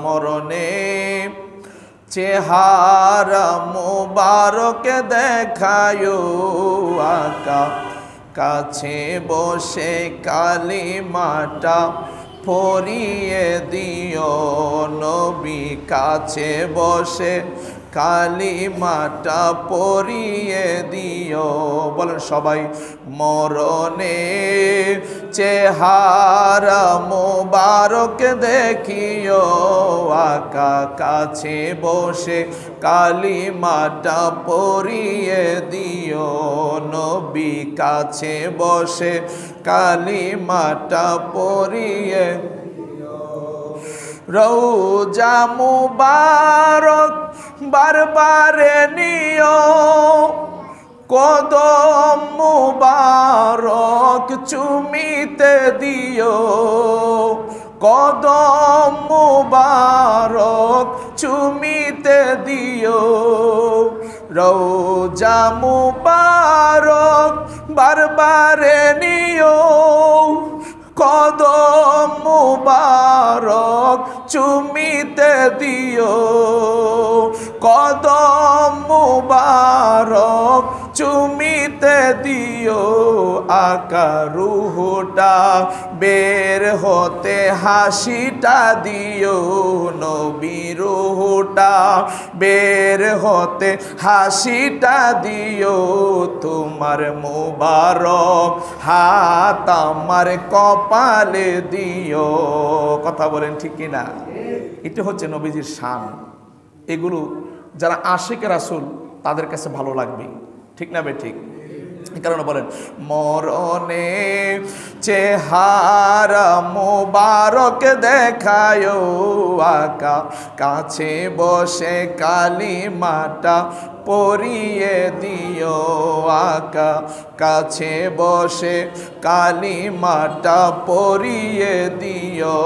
মরণে চেহারা মুবারক দেখায়ো আকা কাছে বসে কালিমাটা পড়িয়ে দিও নবী কাছে বসে কালিমাটা পড়িয়ে দিও বলেন সবাই মরণে চেহারা মুবারক দেখিও আকা কাছে বসে কালিমাটা পড়িয়ে দিও নবী কাছে বসে কালিমাটা পড়িয়ে রওজা মুবারক বারবারে নিও কদম মুবারক চুমিতে দিও কদম মুবারক চুমিতে দিও রওজা মুবারক বারবারে নিও কদম মুবারক চুমিতে দিও কদম মুবারক চুমিতে দিও আকা রুহটা বের হতে হাসিটা দিও নবী রুহটা বের হতে হাসিটা দিও তোমার মুবারক হাত আমার কপালে দিও কথা বলেন ঠিক কিনা এটা হচ্ছে নবীজির শান এগুলো যারা আশিক রাসূল তাদের কাছে ভালো লাগবে ঠিক না বে ঠিক এই কারণে বলেন মরণে চেহারা মুবারক দেখায়ো আকা কাছে বসে কালিমাটা পড়িয়ে দিও আকা কাছে বসে কালিমাটা পড়িয়ে দিও।